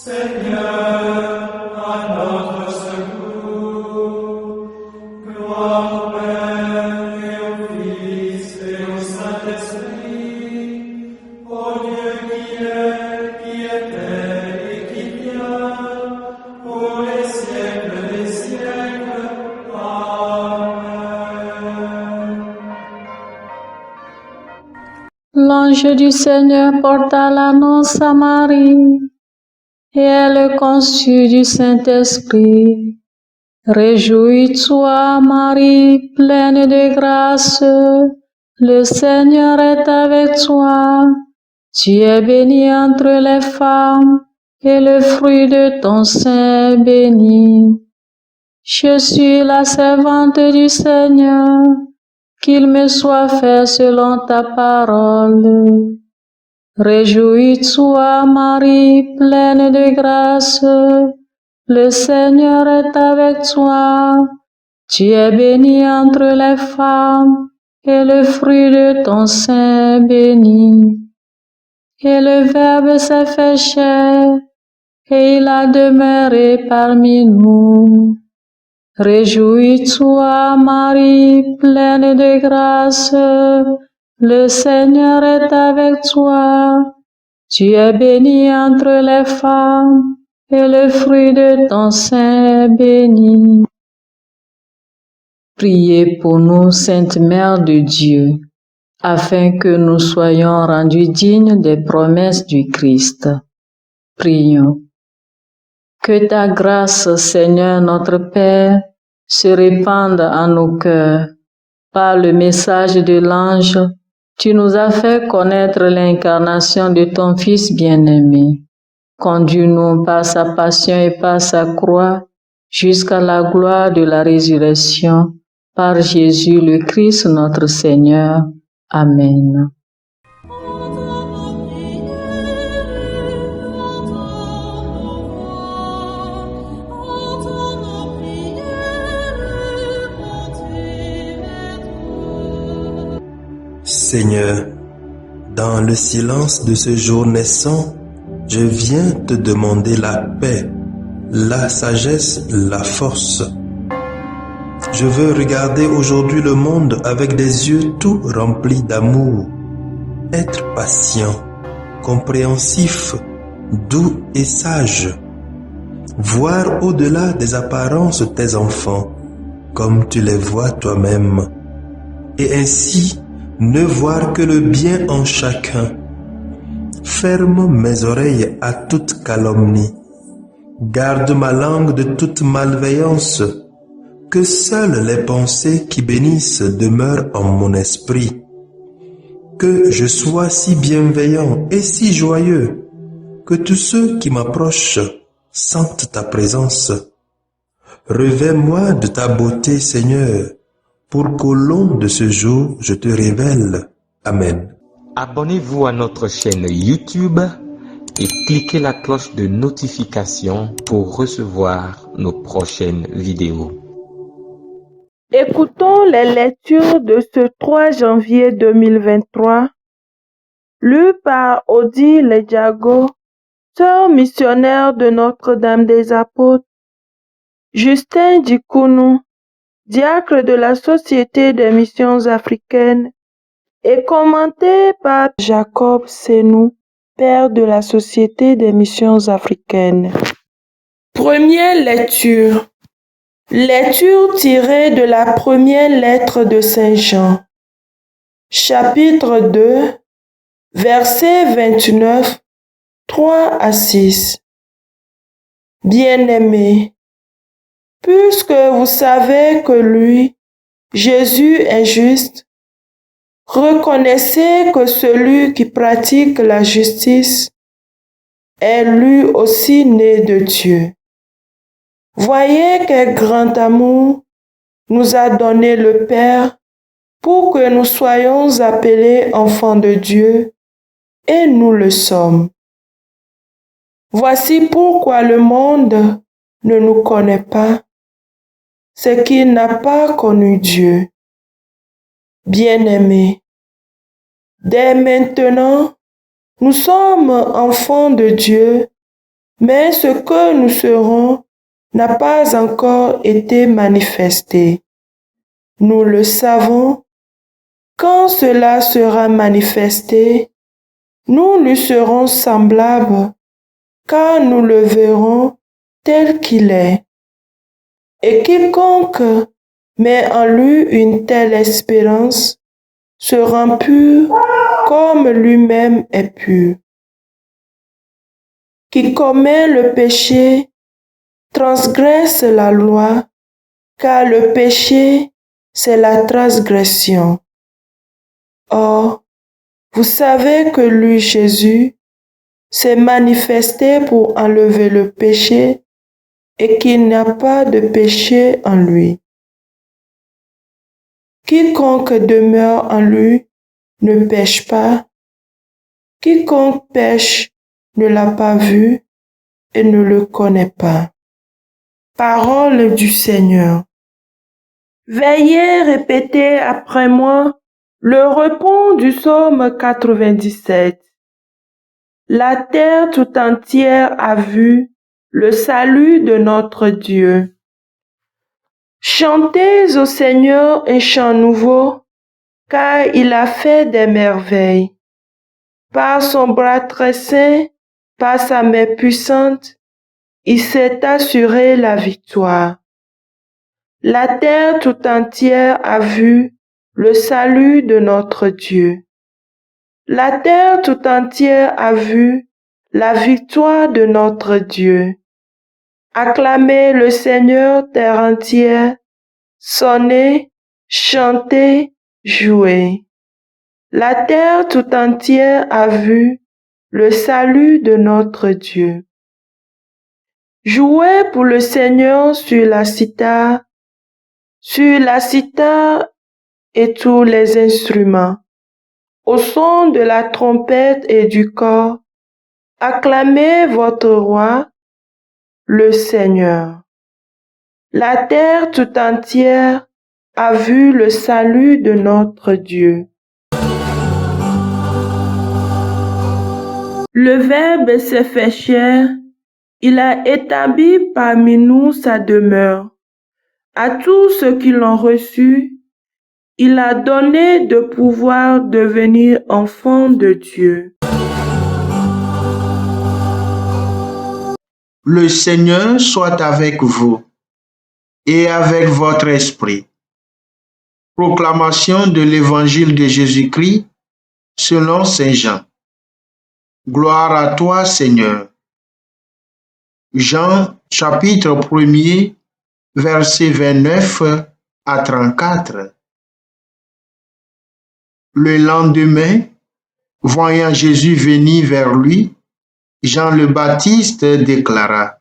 Seigneur, à notre secours. Gloire au Père et au Fils et au Saint-Esprit, au Dieu qui est, qui était et qui vient, pour les siècles des siècles. Amen. L'ange du Seigneur porta l'annonce à Marie, et elle conçut du Saint-Esprit. Réjouis-toi, Marie, pleine de grâce, le Seigneur est avec toi. Tu es bénie entre les femmes, et le fruit de ton sein est béni. Je suis la servante du Seigneur, qu'il me soit fait selon ta parole. Réjouis-toi, Marie, pleine de grâce, le Seigneur est avec toi. Tu es bénie entre les femmes, et le fruit de ton sein est béni. Et le Verbe s'est fait chair, et il a demeuré parmi nous. Réjouis-toi, Marie, pleine de grâce, le Seigneur est avec toi. Tu es bénie entre les femmes, et le fruit de ton sein est béni. Priez pour nous, Sainte Mère de Dieu, afin que nous soyons rendus dignes des promesses du Christ. Prions. Que ta grâce, Seigneur notre Père, se répande en nos cœurs. Par le message de l'ange, tu nous as fait connaître l'incarnation de ton Fils bien-aimé. Conduis-nous par sa passion et par sa croix jusqu'à la gloire de la résurrection, par Jésus le Christ notre Seigneur. Amen. Seigneur, dans le silence de ce jour naissant, je viens te demander la paix, la sagesse, la force. Je veux regarder aujourd'hui le monde avec des yeux tout remplis d'amour, être patient, compréhensif, doux et sage, voir au-delà des apparences tes enfants, comme tu les vois toi-même, et ainsi ne voir que le bien en chacun. Ferme mes oreilles à toute calomnie. Garde ma langue de toute malveillance. Que seules les pensées qui bénissent demeurent en mon esprit. Que je sois si bienveillant et si joyeux que tous ceux qui m'approchent sentent ta présence. Revêts-moi de ta beauté, Seigneur, pour qu'au long de ce jour, je te révèle. Amen. Abonnez-vous à notre chaîne YouTube et cliquez la cloche de notification pour recevoir nos prochaines vidéos. Écoutons les lectures de ce 3 janvier 2023, lues par Odile Ledjago, sœur missionnaire de Notre-Dame des Apôtres, Justin Djikounou, diacre de la Société des Missions Africaines, et commenté par Jacob Senou, père de la Société des Missions Africaines. Première lecture. Lecture tirée de la première lettre de Saint Jean. Chapitre 2, versets 29, 3 à 6. Bien-aimés, puisque vous savez que lui, Jésus, est juste, reconnaissez que celui qui pratique la justice est lui aussi né de Dieu. Voyez quel grand amour nous a donné le Père pour que nous soyons appelés enfants de Dieu, et nous le sommes. Voici pourquoi le monde ne nous connaît pas, c'est qu'il n'a pas connu Dieu. Bien-aimés, dès maintenant, nous sommes enfants de Dieu, mais ce que nous serons n'a pas encore été manifesté. Nous le savons. Quand cela sera manifesté, nous lui serons semblables, car nous le verrons tel qu'il est. Et quiconque met en lui une telle espérance se rend pur comme lui-même est pur. Qui commet le péché transgresse la loi, car le péché, c'est la transgression. Or, vous savez que lui, Jésus, s'est manifesté pour enlever le péché et qu'il n'y a pas de péché en lui. Quiconque demeure en lui ne pêche pas. Quiconque pêche ne l'a pas vu et ne le connaît pas. Parole du Seigneur. Veuillez répéter après moi le repos du psaume 97. La terre tout entière a vu le salut de notre Dieu. Chantez au Seigneur un chant nouveau, car il a fait des merveilles. Par son bras très saint, par sa main puissante, il s'est assuré la victoire. La terre tout entière a vu le salut de notre Dieu. La terre tout entière a vu la victoire de notre Dieu. Acclamez le Seigneur, terre entière, sonnez, chantez, jouez. La terre tout entière a vu le salut de notre Dieu. Jouez pour le Seigneur sur la cithare et tous les instruments. Au son de la trompette et du cor, acclamez votre roi, le Seigneur. La terre tout entière a vu le salut de notre Dieu. Le Verbe s'est fait chair, il a établi parmi nous sa demeure. À tous ceux qui l'ont reçu, il a donné de pouvoir devenir enfants de Dieu. Le Seigneur soit avec vous et avec votre esprit. Proclamation de l'Évangile de Jésus-Christ selon Saint Jean. Gloire à toi, Seigneur. Jean chapitre 1er, versets 29 à 34. Le lendemain, voyant Jésus venir vers lui, Jean le Baptiste déclara: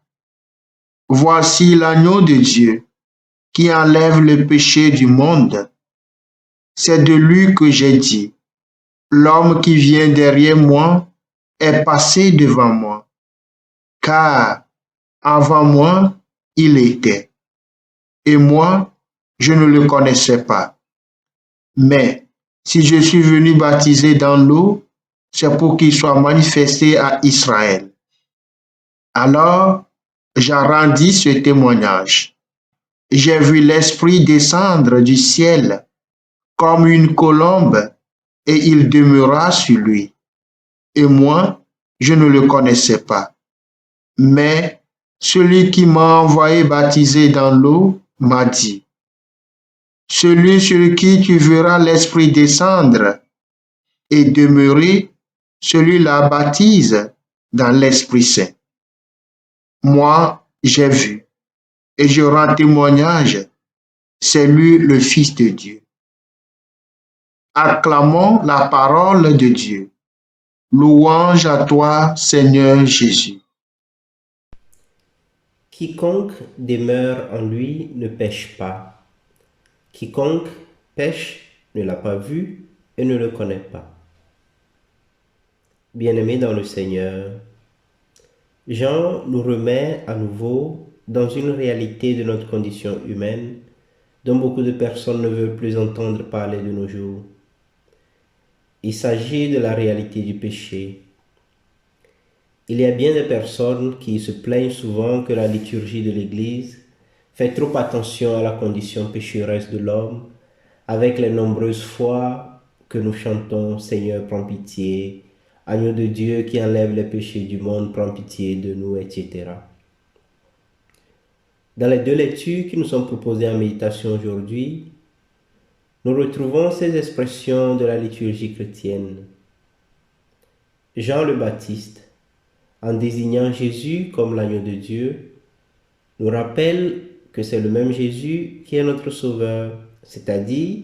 Voici l'agneau de Dieu qui enlève le péché du monde. C'est de lui que j'ai dit: L'homme qui vient derrière moi est passé devant moi, car avant moi il était, et moi je ne le connaissais pas. Mais si je suis venu baptiser dans l'eau, c'est pour qu'il soit manifesté à Israël. Alors j'en rendis ce témoignage. J'ai vu l'Esprit descendre du ciel comme une colombe, et il demeura sur lui. Et moi, je ne le connaissais pas. Mais celui qui m'a envoyé baptiser dans l'eau m'a dit: Celui sur qui tu verras l'Esprit descendre et demeurer, celui-là baptise dans l'Esprit Saint. Moi, j'ai vu, et je rends témoignage, c'est lui le Fils de Dieu. Acclamons la parole de Dieu. Louange à toi, Seigneur Jésus. Quiconque demeure en lui ne pêche pas. Quiconque pêche ne l'a pas vu et ne le connaît pas. Bien-aimés dans le Seigneur, Jean nous remet à nouveau dans une réalité de notre condition humaine dont beaucoup de personnes ne veulent plus entendre parler de nos jours. Il s'agit de la réalité du péché. Il y a bien des personnes qui se plaignent souvent que la liturgie de l'Église fait trop attention à la condition pécheresse de l'homme, avec les nombreuses fois que nous chantons « Seigneur, prends pitié »,« Agneau de Dieu qui enlève les péchés du monde, prends pitié de nous », etc. Dans les deux lectures qui nous sont proposées en méditation aujourd'hui, nous retrouvons ces expressions de la liturgie chrétienne. Jean le Baptiste, en désignant Jésus comme l'agneau de Dieu, nous rappelle que c'est le même Jésus qui est notre Sauveur, c'est-à-dire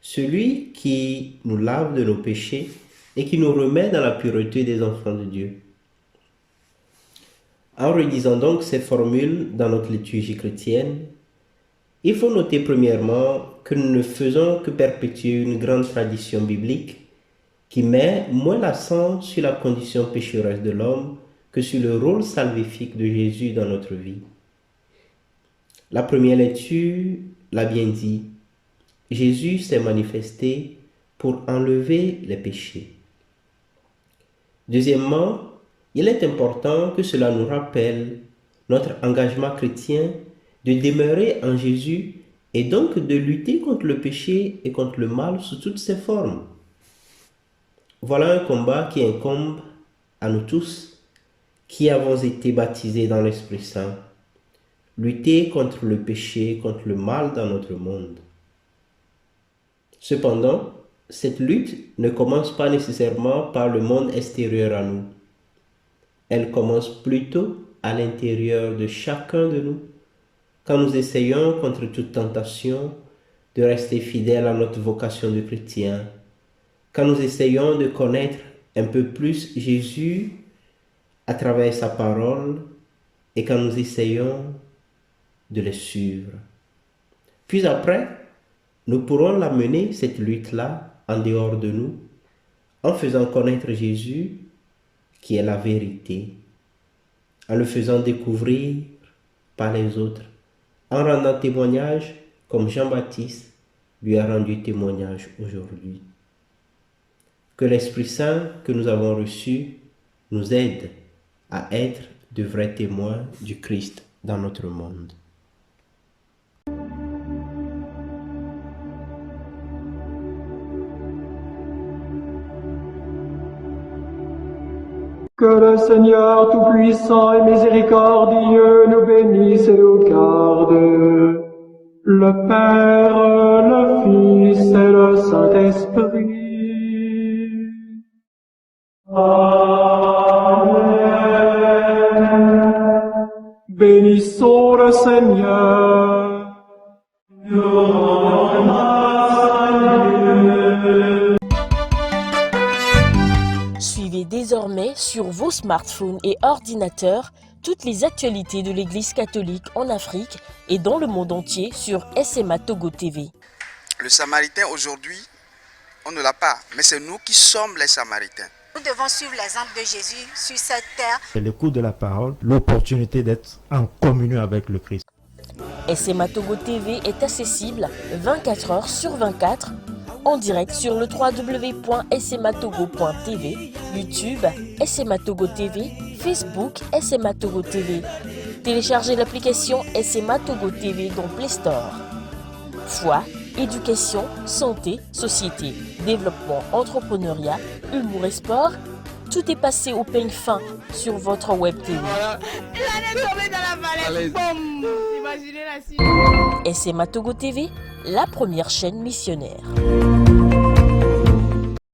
celui qui nous lave de nos péchés et qui nous remet dans la pureté des enfants de Dieu. En redisant donc ces formules dans notre liturgie chrétienne, il faut noter premièrement que nous ne faisons que perpétuer une grande tradition biblique qui met moins l'accent sur la condition pécheresse de l'homme que sur le rôle salvifique de Jésus dans notre vie. La première lecture l'a bien dit, Jésus s'est manifesté pour enlever les péchés. Deuxièmement, il est important que cela nous rappelle notre engagement chrétien de demeurer en Jésus et donc de lutter contre le péché et contre le mal sous toutes ses formes. Voilà un combat qui incombe à nous tous qui avons été baptisés dans l'Esprit Saint. Lutter contre le péché, contre le mal dans notre monde. Cependant, cette lutte ne commence pas nécessairement par le monde extérieur à nous. Elle commence plutôt à l'intérieur de chacun de nous, quand nous essayons contre toute tentation de rester fidèles à notre vocation de chrétien, quand nous essayons de connaître un peu plus Jésus à travers sa parole et quand nous essayons de le suivre. Puis après, nous pourrons la mener, cette lutte-là, en dehors de nous, en faisant connaître Jésus, qui est la vérité, en le faisant découvrir par les autres, en rendant témoignage comme Jean-Baptiste lui a rendu témoignage aujourd'hui. Que l'Esprit Saint que nous avons reçu nous aide à être de vrais témoins du Christ dans notre monde. Que le Seigneur Tout-Puissant et Miséricordieux nous bénisse et nous garde, le Père, le Fils et le Saint-Esprit. Amen. Bénissons le Seigneur. Nous rendons grâce à Dieu. Suivez désormais sur vos smartphones et ordinateurs toutes les actualités de l'Église catholique en Afrique et dans le monde entier sur SMA Togo TV. Le Samaritain aujourd'hui, on ne l'a pas, mais c'est nous qui sommes les Samaritains. Nous devons suivre l'exemple de Jésus sur cette terre. C'est l'écoute de la parole, l'opportunité d'être en communion avec le Christ. SMA Togo TV est accessible 24 heures sur 24 en direct sur le www.smatogo.tv, YouTube SMA Togo TV, Facebook SMA Togo TV. Téléchargez l'application SMA Togo TV dans Play Store. Foi, éducation, santé, société, développement, entrepreneuriat, humour et sport, tout est passé au peigne fin sur votre web TV. SMA Togo TV, la première chaîne missionnaire.